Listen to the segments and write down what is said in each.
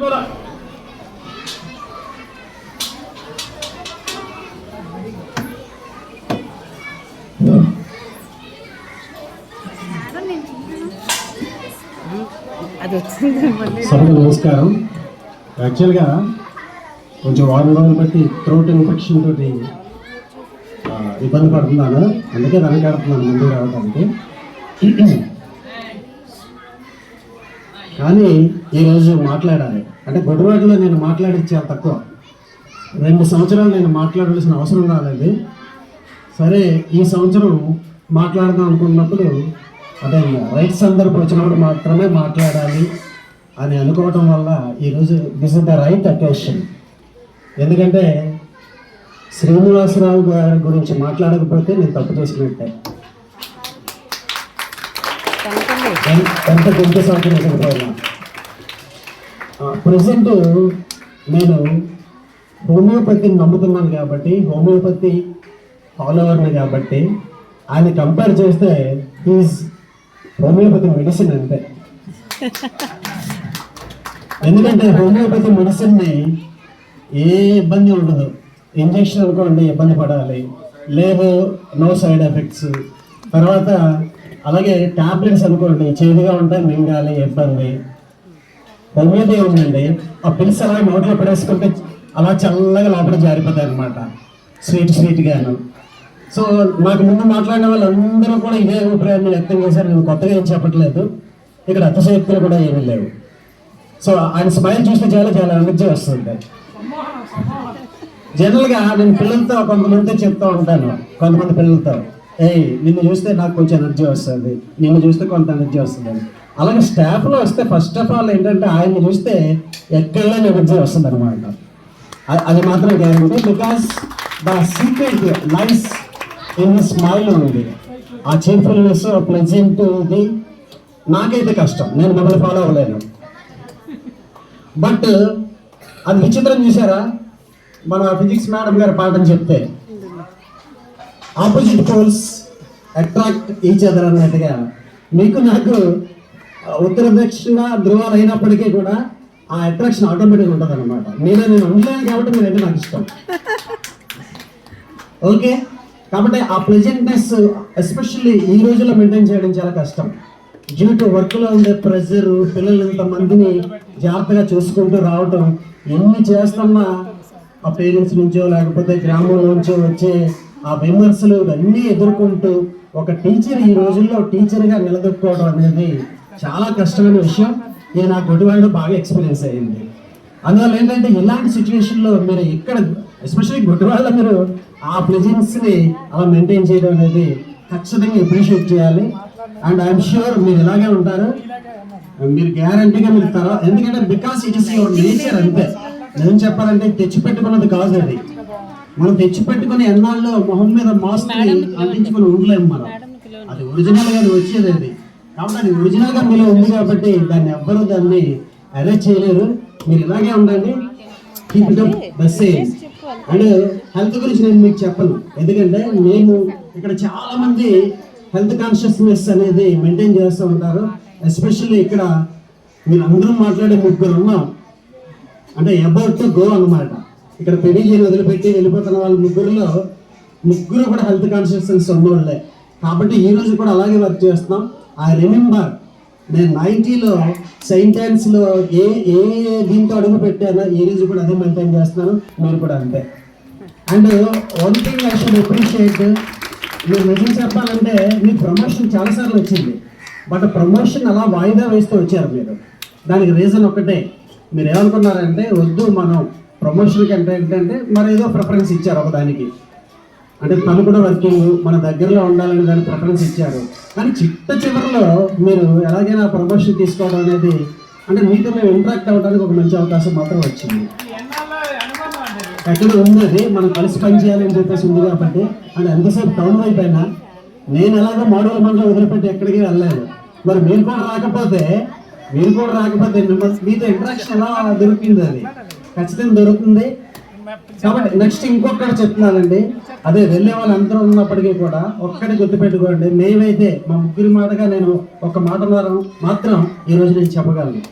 సభకు నమస్కారం. యాక్చువల్గా కొంచెం వారం రోజులు బట్టి థ్రోట్ ఇన్ఫెక్షన్ తోటి ఇబ్బంది పడుతున్నాను, అందుకే వెనకాడుతున్నాను ముందుకు రావడానికి. కానీ ఈరోజు మాట్లాడాలి అంటే గొడవలో నేను మాట్లాడేది చాలా తక్కువ. 2 సంవత్సరాలు నేను మాట్లాడాల్సిన అవసరం రాలేదు. సరే ఈ సంవత్సరం మాట్లాడదాం అనుకున్నప్పుడు అదే రైట్ సందర్భం వచ్చినప్పుడు మాత్రమే మాట్లాడాలి అని అనుకోవటం వల్ల ఈరోజు this is the right occasion. ఎందుకంటే శ్రీనివాసరావు గారి గురించి మాట్లాడకపోతే నేను తప్పు చేసినట్టే. ఎంత గొంతు సహకరించకపోయినా ప్రజెంట్ నేను హోమియోపతిని నమ్ముతున్నాను కాబట్టి, హోమియోపతి ఫాలోవర్ని కాబట్టి ఆయన కంపేర్ చేస్తే ఈజ్ హోమియోపతి మెడిసిన్ అంతే. ఎందుకంటే హోమియోపతి మెడిసిన్ని ఏ ఇబ్బంది ఉండదు. ఇంజక్షన్ అనుకోండి ఇబ్బంది పడాలి, లేదు నో సైడ్ ఎఫెక్ట్స్. తర్వాత అలాగే ట్యాబ్లెట్స్ అనుకోండి చేదుగా ఉంటాయి, మింగాలి, ఇబ్బంది. హోమియోపతి ఉందండి, ఆ పిల్స్ అలా నోట్లో పడేసుకుంటే అలా చల్లగా లోపల జారిపోతాయి అనమాట, స్వీట్గాను. సో నాకు ముందు మాట్లాడిన వాళ్ళందరూ కూడా ఇదే అభిప్రాయాన్ని వ్యక్తం చేశారు. నేను కొత్తగా ఏం చెప్పట్లేదు, ఇక్కడ అతిశయోక్తులు కూడా ఏమీ లేవు. సో ఆయన స్మైల్ చూస్తే చాలా ఎనర్జీ వస్తుంది. జనరల్గా నేను పిల్లలతో కొంతమందితో చెప్తూ ఉంటాను, కొంతమంది పిల్లలతో, నిన్ను చూస్తే నాకు కొంచెం ఎనర్జీ వస్తుంది, నిన్ను చూస్తే కొంత ఎనర్జీ వస్తుంది. అలాగే స్టాఫ్లో వస్తే ఫస్ట్ ఆఫ్ ఆల్ ఏంటంటే ఆయన్ని చూస్తే ఎక్కడైనా ఎనర్జీ వస్తుంది అనమాట. అది మాత్రం guarantee. Because the secret life in smile ఉంది. ఆ చీర్ఫుల్నెస్, ప్లెజెంట్ది నాకైతే కష్టం, నేను మిమ్మల్ని ఫాలో అవ్వలేను. బట్ అది విచిత్రం చూసారా, మన ఫిజిక్స్ మేడం గారు పాఠం చెప్తే opposite poles attract each other అన్నట్టుగా మీకు నాకు ఉత్తర దక్షిణ ధ్రువాలు అయినప్పటికీ కూడా ఆ అట్రాక్షన్ ఆటోమేటిక్గా ఉంటుంది అనమాట. నేను ఉండలేను కాబట్టి మీరంటే నాకు ఇష్టం. ఓకే, కాబట్టి ఆ ప్లెజెంట్నెస్ ఎస్పెషల్లీ ఈ రోజుల్లో మెయింటైన్ చేయడం చాలా కష్టం. డ్యూ టు వర్క్లో ఉండే ప్రెషర్, పిల్లలు ఇంతమందిని జాగ్రత్తగా చూసుకుంటూ రావటం, ఎన్ని చేస్తున్నా ఆ పేరెంట్స్ నుంచో లేకపోతే గ్రామం నుంచో వచ్చే ఆ విమర్శలు ఇవన్నీ ఎదుర్కొంటూ ఒక టీచర్ ఈ రోజుల్లో టీచర్గా నిలదొక్కుకోవడం అనేది చాలా కష్టమైన విషయం. ఇది నాకు గుడివాడలో బాగా ఎక్స్పీరియన్స్ అయ్యింది. అందువల్ల ఏంటంటే ఇలాంటి సిచ్యువేషన్లో మీరు ఇక్కడ ఎస్పెషల్లీ గుడివాడలో మీరు ఆ ప్లెజెన్స్ని అలా మెయింటైన్ చేయడం అనేది ఖచ్చితంగా అప్రిషియేట్ చేయాలి. అండ్ ఐఎమ్ ష్యూర్ మీరు ఇలాగే ఉంటారు, మీరు గ్యారంటీగా మీరు తర్వాత, ఎందుకంటే because it is your nature అంతే. నేను చెప్పాలంటే తెచ్చిపెట్టుకున్నది కాదు అది. మనం తెచ్చిపెట్టుకుని ఎన్నాళ్ళు మొహం మీద మాస్క్ అందించుకుని ఉండలేము మనం. అది ఒరిజినల్గా వచ్చేది అది. కాబట్టి అది ఒరిజినల్గా మీలో ఉంది కాబట్టి దాన్ని ఎవ్వరూ దాన్ని అరెస్ట్ చేయలేరు. మీరు ఇలాగే ఉండండి, keep it up the same. And health గురించి నేను మీకు చెప్పను, ఎందుకంటే నేను ఇక్కడ చాలా మంది హెల్త్ కాన్షియస్నెస్ అనేది మెయింటైన్ చేస్తూ ఉంటారు. ఎస్పెషల్లీ ఇక్కడ మీరు అందరూ మాట్లాడే 3 ఉన్నాం అంటే అబౌట్ టు గో అనమాట. ఇక్కడ పెళ్లి వదిలిపెట్టి వెళ్ళిపోతున్న వాళ్ళ 3 కూడా హెల్త్ కాన్షియస్నెస్ ఉన్నవాళ్ళే. కాబట్టి ఈ రోజు కూడా అలాగే వర్క్ చేస్తున్నాం. ఐ రిమెంబర్ నేను 90లో సెయింట్ ఆన్స్లో ఏ దీంతో అడుగు పెట్టానో ఈ రోజు కూడా అదే మెయింటైన్ చేస్తున్నాను, మీరు కూడా అంతే. And one thing I should appreciate, మీరు నిజం చెప్పాలంటే మీ ప్రమోషన్ చాలాసార్లు వచ్చింది, బట్ ప్రమోషన్ అలా వాయిదా వేస్తూ వచ్చారు మీరు. దానికి రీజన్ ఒకటే, మీరు ఏమనుకున్నారంటే వద్దు మనం ప్రమోషన్కి అంటే ఏంటంటే మరి ఏదో ప్రిఫరెన్స్ ఇచ్చారు ఒకదానికి, అంటే తను కూడా వర్కింగ్ మన దగ్గరలో ఉండాలని దానికి ప్రిఫరెన్స్ ఇచ్చారు. కానీ చివరిలో మీరు ఎలాగైనా ప్రమోషన్ తీసుకోవడం అనేది అంటే మీతో మేము ఇంటరాక్ట్ అవ్వడానికి ఒక మంచి అవకాశం మాత్రం వచ్చింది. ఎక్కడ ఉంది అది, మనం కలిసి పని చేయాలని చెప్పేసి ఉంది కాబట్టి. అంటే ఎంతసేపు టౌన్ వైపు అయినా నేను ఎలాగో మాడూరు మండలం వదిలిపెట్టి ఎక్కడికి వెళ్ళలేదు. మరి మీరు కూడా రాకపోతే మీతో ఇంటరాక్షన్ ఎలా దొరికింది, అది ఖచ్చితంగా దొరుకుతుంది. కాబట్టి నెక్స్ట్ ఇంకొకటి చెప్తున్నానండి, అదే వెళ్ళే వాళ్ళు అందరూ ఉన్నప్పటికీ కూడా ఒక్కటి గుర్తుపెట్టుకోండి, మేమైతే మా 3 మాటగా నేను ఒక మాట మాత్రం ఈరోజు నేను చెప్పగలను.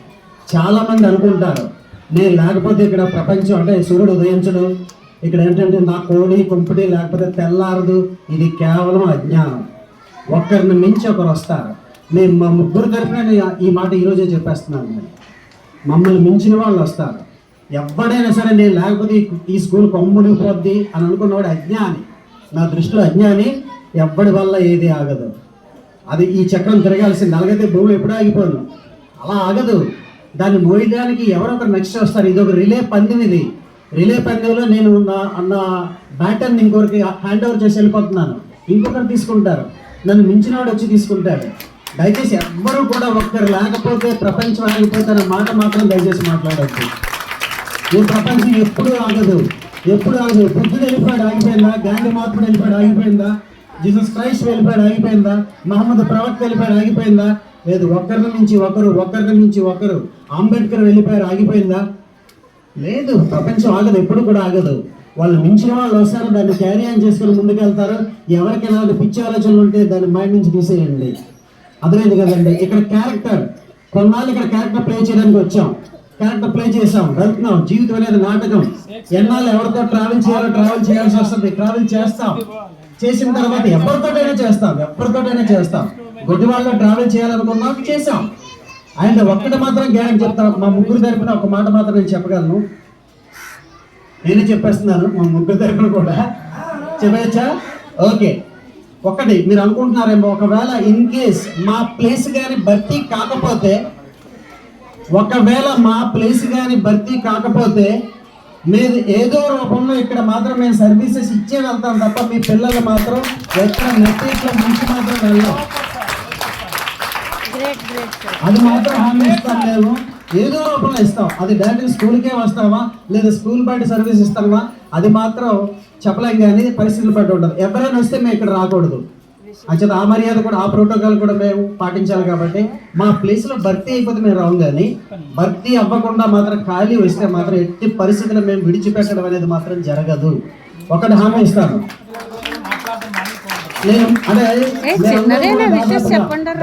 చాలామంది అనుకుంటారు నేను లేకపోతే ఇక్కడ ప్రపంచం అంటే సూర్యుడు ఉదయించడు, ఇక్కడ ఏంటంటే నా కోడి కుంపటి లేకపోతే తెల్లారదు, ఇది కేవలం అజ్ఞానం. ఒక్కరిని మించి ఒకరు వస్తారు. నేను మా ముగ్గురు తరఫున ఈ మాట ఈరోజే చెప్పేస్తున్నాను. నేను మమ్మల్ని మించిన వాళ్ళు వస్తారు. ఎవడైనా సరే నేను లేకపోతే ఈ స్కూల్ కొమ్ముడిపోద్ది అని అనుకున్నవాడు అజ్ఞాని. నా దృష్టిలో అజ్ఞాని. ఎవ్వడి వల్ల ఏది ఆగదు. అది ఈ చక్రం తిరగాల్సింది. అలాగైతే భూమి ఎప్పుడు ఆగిపోను, అలా ఆగదు. దాన్ని మోయడానికి ఎవరొకరు నెక్స్ట్ వస్తారు. ఇది ఒక రిలే పందెం. ఇది రిలే పందెంలో నేను నా బ్యాటర్ని ఇంకొకరికి హ్యాండ్ ఓవర్ చేసి వెళ్ళిపోతున్నాను. ఇంకొకరు తీసుకుంటారు, నన్ను మించిన వాడు వచ్చి తీసుకుంటాడు. దయచేసి ఎవ్వరూ కూడా ఒక్కరు లేకపోతే ప్రపంచం ఆగిపోతారన్న మాట మాత్రం దయచేసి మాట్లాడద్దు. ఈ ప్రపంచం ఎప్పుడు ఆగదు, ఎప్పుడు ఆగదు. బుద్ధుడు వెళ్ళిపోయాడు, ఆగిపోయిందా? గాంధీ మహాత్ముడు వెళ్ళిపోయాడు, ఆగిపోయిందా? జీసస్ క్రైస్ట్ వెళ్ళిపోయాడు, ఆగిపోయిందా? మహమ్మద్ ప్రవక్త వెళ్ళిపోయాడు, ఆగిపోయిందా? లేదు. ఒకరిని మించి ఒకరు, ఒకరిని మించి ఒకరు. అంబేద్కర్ వెళ్ళిపోయారు, ఆగిపోయిందా? లేదు. ప్రపంచం ఆగదు, ఎప్పుడు కూడా ఆగదు. వాళ్ళు మించిన వాళ్ళు వస్తారు, దాన్ని క్యారీ ఆన్ చేసుకుని ముందుకెళ్తారు. ఎవరికి ఎలాంటి పిచ్చి ఆలోచనలు ఉంటే దాన్ని మైండ్ నుంచి తీసేయండి. అర్థమైంది కదండి? ఇక్కడ క్యారెక్టర్, కొన్నాళ్ళు ఇక్కడ క్యారెక్టర్ ప్లే చేయడానికి వచ్చాం, క్యారెక్టర్ ప్లే చేసాం, వెళ్తున్నాం. జీవితం అనేది నాటకం. ఎన్నాళ్ళు ఎవరితో ట్రావెల్ చేయాలో ట్రావెల్ చేయాల్సి వస్తుంది, ట్రావెల్ చేస్తాం. చేసిన తర్వాత ఎవరితోటైనా చేస్తాం. గుడ్డి వాళ్ళలో ట్రావెల్ చేయాలనుకున్నాం, చేసాం. అండ్ ఒక్కటి మాత్రం గ్యారెంటీ చెప్తాను, మా ముగ్గురు తరపున ఒక మాట మాత్రం నేను చెప్పగలను. నేనే చెప్పేస్తున్నాను, మా ముగ్గురు తరపున కూడా చెప్పచ్చా? ఓకే. ఒకటి మీరు అనుకుంటున్నారేమో, ఒకవేళ ఇన్ కేస్ మా ప్లేస్ కానీ భర్తీ కాకపోతే మీరు ఏదో రూపంలో ఇక్కడ మాత్రం మేము సర్వీసెస్ ఇచ్చే వెళ్తాం తప్ప మీ పిల్లలు మాత్రం ఎక్కడ నెట్టిట్లో ముంచి మాత్రం వెళ్ళాం. అది మాత్రం హామీ ఇస్తాం. మేము ఏదో రూపంలో ఇస్తాం. అది డైరెక్ట్ స్కూల్కే వస్తామా లేదా స్కూల్ బయట సర్వీస్ ఇస్తామా అది మాత్రం చెప్పలేం. కానీ పరిస్థితులు బట్టి ఉండదు. ఎవరైనా వస్తే మేము ఇక్కడ రాకూడదు. అంచేత ఆ మర్యాద కూడా, ఆ ప్రోటోకాల్ కూడా మేము పాటించాలి. కాబట్టి మా ప్లేస్లో భర్తీ అయిపోతే మేము రాము. కానీ భర్తీ అవ్వకుండా మాత్రం ఖాళీ వస్తే మాత్రం ఎట్టి పరిస్థితుల్లో మేము విడిచిపెట్టడం అనేది మాత్రం జరగదు. ఒకటి హామీ ఇస్తాను. నేను అంటే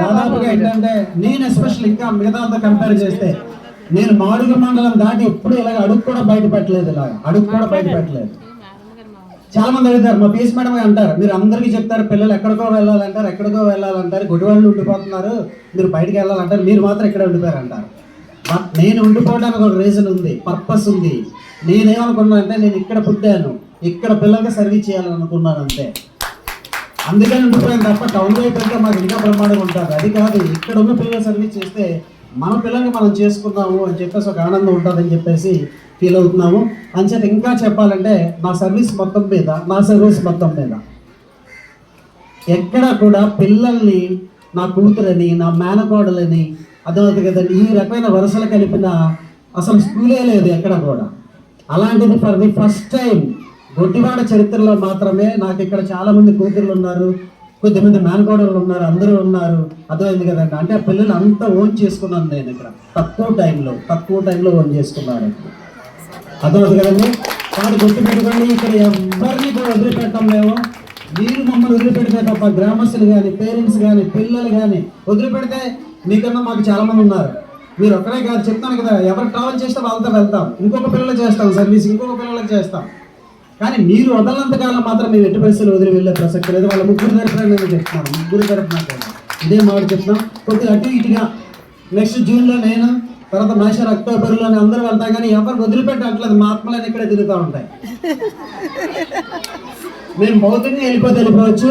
దాదాపుగా ఏంటంటే నేను ఎస్పెషల్ ఇంకా మిగతాతో కంపేర్ చేస్తే నేను మాడుగుల మండలం దాటి ఎప్పుడు ఇలాగ అడుగు కూడా బయట పెట్టలేదు. చాలా మంది అడుగుతారు, మా పీఎస్ మేడం అంటారు, మీరు అందరికీ చెప్తారు పిల్లలు ఎక్కడికో వెళ్ళాలంటారు, గుడివాళ్ళు ఉండిపోతున్నారు, మీరు బయటకు వెళ్ళాలంటారు, మీరు మాత్రం ఇక్కడ ఉండిపోయారు అంటారు. బట్ నేను ఉండిపోవడానికి ఒక రీజన్ ఉంది, పర్పస్ ఉంది. నేనేమనుకున్నా అంటే నేను ఇక్కడ పుట్టాను, ఇక్కడ పిల్లలకి సర్వీస్ చేయాలని అనుకున్నాను అంతే. అందుకని ఉండిపోయాను తప్ప టౌన్లో అయితే మాకు ఇంకా బ్రహ్మాండంగా ఉంటారు. అది కాదు, ఇక్కడ ఉన్న పిల్లలు సర్వీస్ చేస్తే మన పిల్లల్ని మనం చేసుకున్నాము అని చెప్పేసి ఒక ఆనందం ఉంటుందని చెప్పేసి ఫీల్ అవుతున్నాము. అంచేత ఇంకా చెప్పాలంటే నా సర్వీస్ మొత్తం మీద ఎక్కడ కూడా పిల్లల్ని నా కూతురని, నా మేనకోడలని, అర్థమవుతుంది కదండి, ఈ రకమైన వరుసలు కలిపిన అసలు స్కూలే లేదు ఎక్కడ కూడా. అలాంటిది ఫర్ ది ఫస్ట్ టైం గొడ్డివాడ చరిత్రలో మాత్రమే నాకు ఇక్కడ చాలా మంది కూతుర్లు ఉన్నారు, కొద్దిమంది మేనకోడళ్ళు ఉన్నారు, అందరూ ఉన్నారు. అర్థమైంది కదండి. అంటే ఆ పిల్లలు అంతా ఓన్ చేసుకున్నాను నేను ఇక్కడ తక్కువ టైంలో ఓన్ చేసుకున్నాను. అర్థమవుతుంది కదండి. వాడు గుర్తు పెట్టుకోండి, ఇక్కడ ఎవరిని కూడా వదిలిపెట్టాం మేము. మీరు మమ్మల్ని వదిలిపెడితే తప్ప గ్రామస్తులు కానీ, పేరెంట్స్ కానీ, పిల్లలు కానీ వదిలిపెడితే మీకన్నా మాకు చాలా మంది ఉన్నారు. మీరు ఒక్కడే కాదు, చెప్తాను కదా, ఎవరు ట్రావెల్ చేస్తే వాళ్ళతో వెళ్తాం, ఇంకొక పిల్లలు చేస్తాం సర్వీస్, ఇంకొక పిల్లలకు చేస్తాం. కానీ మీరు వదలంతకాలం మాత్రం మేము ఎట్టి పరిస్థితులు వదిలి వెళ్ళే ప్రసక్తి లేదు. వాళ్ళ ముగ్గురు తరఫున నేను చెప్తున్నాను, ఇదే మాట చెప్తున్నాం. కొద్దిగా అటు ఇటుగా నెక్స్ట్ జూన్లో నేను, తర్వాత మాస్టర్ అక్టోబర్లోనే అందరూ వెళ్తాం. కానీ ఎవరు వదిలిపెట్టట్లేదు, మా ఆత్మలని ఇక్కడే తిరుగుతూ ఉంటాయి. మేము భౌతికంగా వెళ్ళిపోవచ్చు,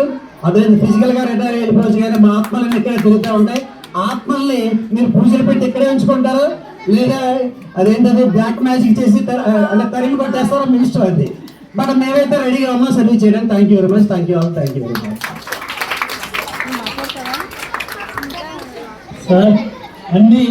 అదే ఫిజికల్గా రిటైర్ వెళ్ళిపోవచ్చు, కానీ మా ఆత్మలని ఇక్కడే తిరుగుతూ ఉంటాయి. ఆత్మల్ని మీరు పూజలు పెట్టి ఇక్కడే ఉంచుకుంటారు, లేదా అదేంటది బ్లాక్ మ్యాజిక్ చేసి అంటే తరిగి పట్టేస్తారో మీ ఇష్టం అది. బట్ మేమైతే రెడీగా ఉన్నాం సర్వీస్ చేయడానికి. Thank you very much. Sir అన్ని